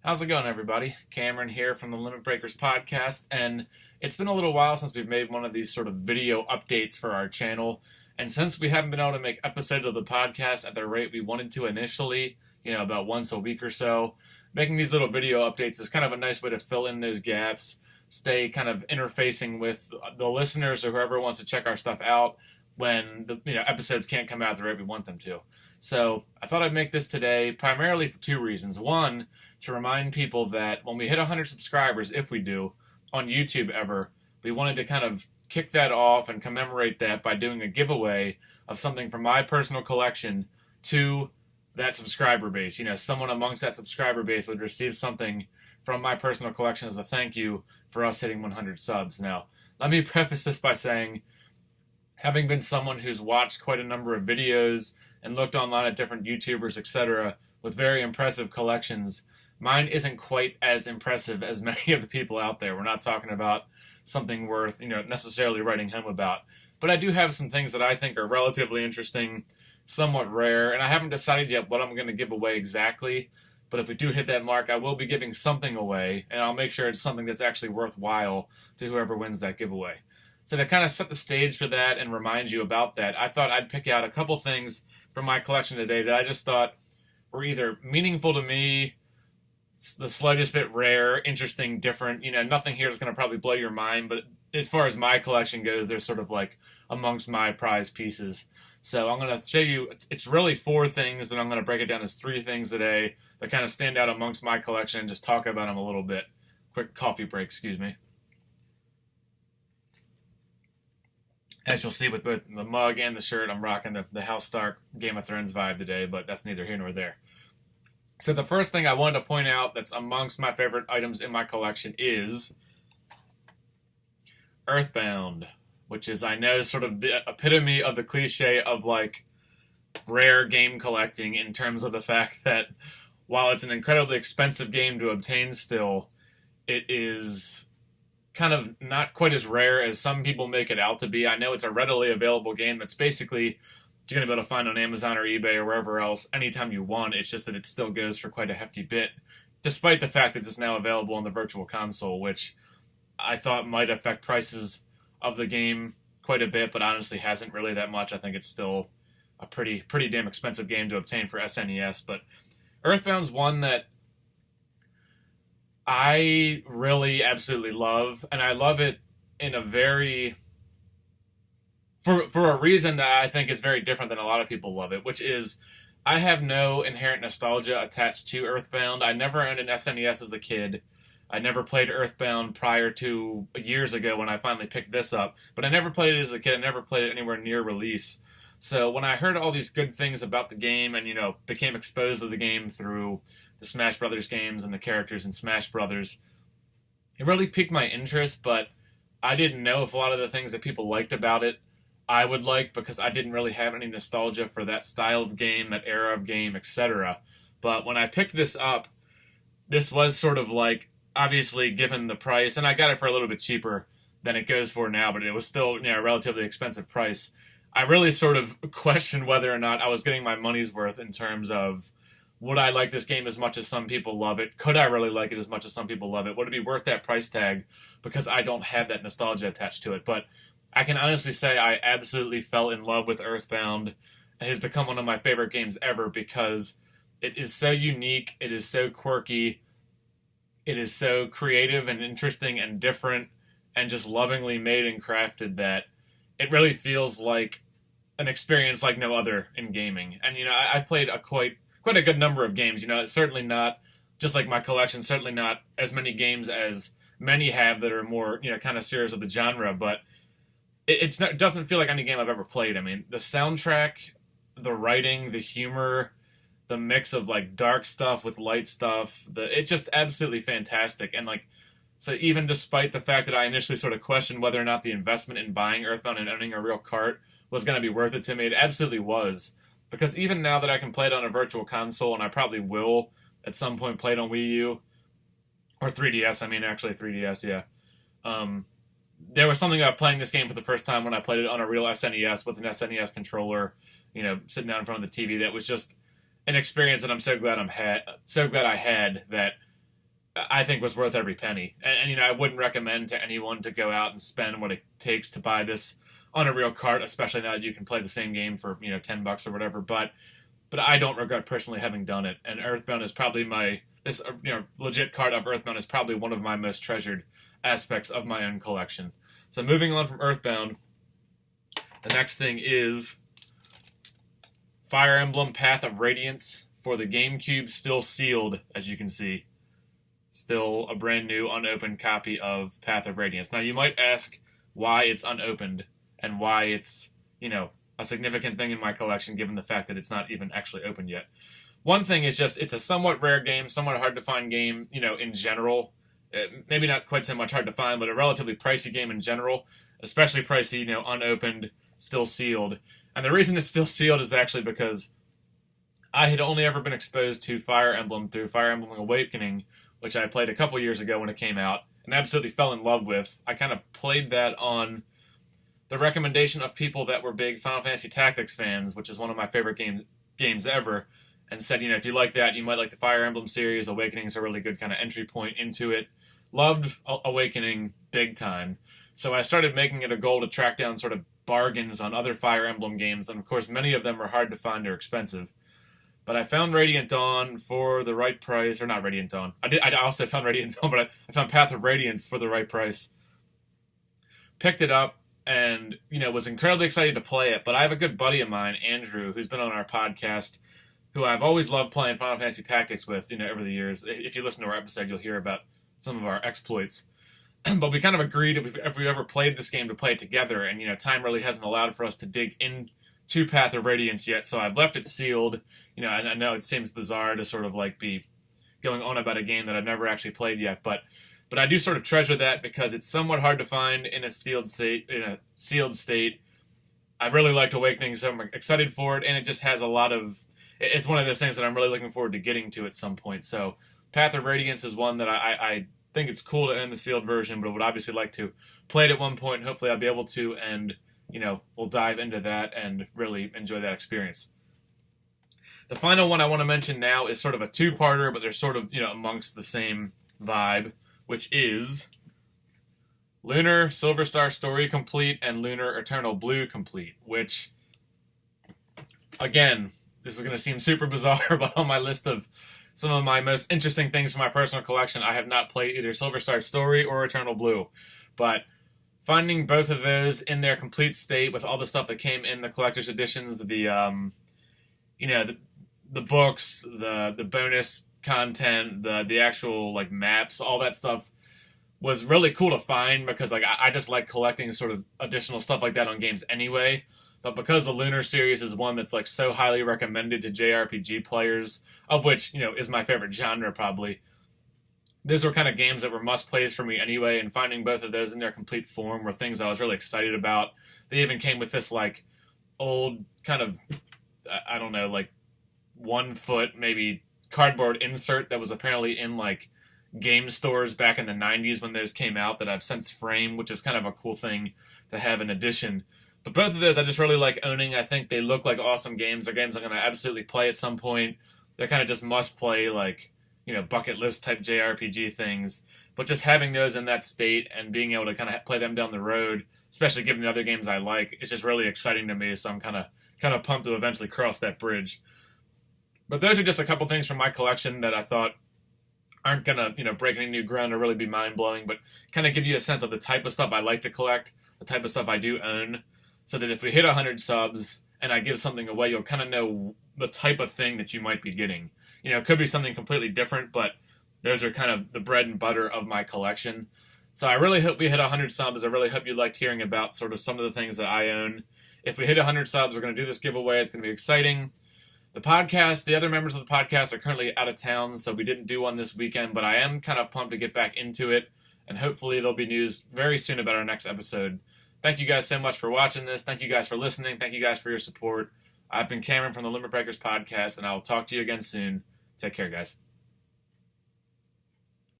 How's it going, everybody? Cameron here from the Limit Breakers podcast, and it's been a little while since we've made one of these sort of video updates for our channel. And since we haven't been able to make episodes of the podcast at the rate we wanted to initially, about once a week or so, making these little video updates is kind of a nice way to fill in those gaps, stay kind of interfacing with the listeners or whoever wants to check our stuff out when the episodes can't come out at the rate we want them to. So I thought I'd make this today primarily for two reasons. One, to remind people that when we hit 100 subscribers, if we do, on YouTube ever, we wanted to kind of kick that off and commemorate that by doing a giveaway of something from my personal collection to that subscriber base. Someone amongst that subscriber base would receive something from my personal collection as a thank you for us hitting 100 subs. Now, let me preface this by saying, having been someone who's watched quite a number of videos and looked online at different YouTubers, etc., with very impressive collections, mine isn't quite as impressive as many of the people out there. We're not talking about something worth, necessarily writing home about. But I do have some things that I think are relatively interesting, somewhat rare, and I haven't decided yet what I'm going to give away exactly. But if we do hit that mark, I will be giving something away, and I'll make sure it's something that's actually worthwhile to whoever wins that giveaway. So to kind of set the stage for that and remind you about that, I thought I'd pick out a couple things from my collection today that I just thought were either meaningful to me, the slightest bit rare, interesting, different. Nothing here is going to probably blow your mind, but as far as my collection goes, they're sort of like amongst my prized pieces. So I'm going to show you, it's really four things, but I'm going to break it down as three things today that kind of stand out amongst my collection and just talk about them a little bit. Quick coffee break, excuse me. As you'll see with both the mug and the shirt, I'm rocking the House Stark Game of Thrones vibe today, but that's neither here nor there. So the first thing I wanted to point out that's amongst my favorite items in my collection is Earthbound, which is, I know, sort of the epitome of the cliche of, like, rare game collecting in terms of the fact that while it's an incredibly expensive game to obtain still, it is kind of not quite as rare as some people make it out to be. I know it's a readily available game that's basically you're going to be able to find on Amazon or eBay or wherever else anytime you want. It's just that it still goes for quite a hefty bit, despite the fact that it's now available on the Virtual Console, which I thought might affect prices of the game quite a bit, but honestly hasn't really that much. I think it's still a pretty damn expensive game to obtain for SNES. But Earthbound's one that I really absolutely love, and I love it in a very... For a reason that I think is very different than a lot of people love it, which is I have no inherent nostalgia attached to Earthbound. I never owned an SNES as a kid. I never played Earthbound prior to years ago when I finally picked this up. But I never played it as a kid. I never played it anywhere near release. So when I heard all these good things about the game and, became exposed to the game through the Smash Brothers games and the characters in Smash Brothers, it really piqued my interest, but I didn't know if a lot of the things that people liked about it I would like, because I didn't really have any nostalgia for that style of game, that era of game, etc. But when I picked this up, this was sort of like, obviously given the price, and I got it for a little bit cheaper than it goes for now, but it was still a relatively expensive price. I really sort of questioned whether or not I was getting my money's worth in terms of, would I like this game as much as some people love it? Could I really like it as much as some people love it? Would it be worth that price tag? Because I don't have that nostalgia attached to it. But I can honestly say I absolutely fell in love with Earthbound. It has become one of my favorite games ever because it is so unique, it is so quirky, it is so creative and interesting and different and just lovingly made and crafted that it really feels like an experience like no other in gaming. And, I've played quite a good number of games. It's certainly not, just like my collection, certainly not as many games as many have that are more, kind of serious of the genre, but it doesn't feel like any game I've ever played. I mean, the soundtrack, the writing, the humor, the mix of like dark stuff with light stuff, it's just absolutely fantastic. And so even despite the fact that I initially sort of questioned whether or not the investment in buying Earthbound and owning a real cart was going to be worth it to me, it absolutely was. Because even now that I can play it on a Virtual Console, and I probably will at some point play it on Wii U, or 3DS, actually 3DS, yeah. There was something about playing this game for the first time when I played it on a real SNES with an SNES controller, sitting down in front of the TV. That was just an experience that I'm so glad I had. That I think was worth every penny. And I wouldn't recommend to anyone to go out and spend what it takes to buy this on a real cart, especially now that you can play the same game for, $10 or whatever. But I don't regret personally having done it. And Earthbound is probably this legit cart of Earthbound is probably one of my most treasured aspects of my own collection. So moving on from Earthbound, the next thing is Fire Emblem Path of Radiance for the GameCube, still sealed, as you can see. Still a brand new unopened copy of Path of Radiance. Now you might ask why it's unopened and why it's, a significant thing in my collection given the fact that it's not even actually opened yet. One thing is just it's a somewhat rare game, somewhat hard to find game, in general. Maybe not quite so much hard to find, but a relatively pricey game in general, especially pricey, unopened, still sealed. And the reason it's still sealed is actually because I had only ever been exposed to Fire Emblem through Fire Emblem Awakening, which I played a couple years ago when it came out, and absolutely fell in love with. I kind of played that on the recommendation of people that were big Final Fantasy Tactics fans, which is one of my favorite games ever, and said, if you like that, you might like the Fire Emblem series. Awakening is a really good kind of entry point into it. Loved Awakening big time. So I started making it a goal to track down sort of bargains on other Fire Emblem games, and of course many of them are hard to find or expensive. But I found Radiant Dawn for the right price, or not Radiant Dawn. I also found Radiant Dawn, but I found Path of Radiance for the right price. Picked it up and, was incredibly excited to play it. But I have a good buddy of mine, Andrew, who's been on our podcast, who I've always loved playing Final Fantasy Tactics with, over the years. If you listen to our episode, you'll hear about some of our exploits. But we kind of agreed if we ever played this game to play it together, and, time really hasn't allowed for us to dig into Path of Radiance yet, so I've left it sealed. And I know it seems bizarre to sort of be going on about a game that I've never actually played yet, but I do sort of treasure that because it's somewhat hard to find in a sealed state. I really liked Awakening, so I'm excited for it, and it just has a lot of. It's one of those things that I'm really looking forward to getting to at some point. So Path of Radiance is one that I think it's cool to own the sealed version, but would obviously like to play it at one point. Hopefully, I'll be able to, and we'll dive into that and really enjoy that experience. The final one I want to mention now is sort of a two-parter, but they're sort of, amongst the same vibe, which is Lunar Silver Star Story Complete and Lunar Eternal Blue Complete, which, again, this is going to seem super bizarre, but on my list of some of my most interesting things for my personal collection, I have not played either Silver Star Story or Eternal Blue. But finding both of those in their complete state with all the stuff that came in the collector's editions, the books, the bonus content, the actual maps, all that stuff was really cool to find because I just like collecting sort of additional stuff like that on games anyway. But because the Lunar series is one that's so highly recommended to JRPG players, of which is my favorite genre probably, those were kind of games that were must plays for me anyway. And finding both of those in their complete form were things I was really excited about. They even came with this old kind of 1 foot maybe cardboard insert that was apparently in game stores back in the 90s when those came out that I've since framed, which is kind of a cool thing to have in addition. But both of those I just really like owning. I think they look like awesome games. They're games I'm going to absolutely play at some point. They're kind of just must play bucket list type JRPG things. But just having those in that state and being able to kind of play them down the road, especially given the other games I like, it's just really exciting to me. So I'm kind of pumped to eventually cross that bridge. But those are just a couple things from my collection that I thought aren't going to, break any new ground or really be mind-blowing, but kind of give you a sense of the type of stuff I like to collect, the type of stuff I do own, so that if we hit 100 subs and I give something away, you'll kind of know the type of thing that you might be getting. It could be something completely different, but those are kind of the bread and butter of my collection. So I really hope we hit 100 subs. I really hope you liked hearing about sort of some of the things that I own. If we hit 100 subs, we're going to do this giveaway. It's going to be exciting. The other members of the podcast are currently out of town, so we didn't do one this weekend, but I am kind of pumped to get back into it, and hopefully there'll be news very soon about our next episode. Thank you guys so much for watching this. Thank you guys for listening. Thank you guys for your support. I've been Cameron from the Limit Breakers podcast, and I will talk to you again soon. Take care, guys.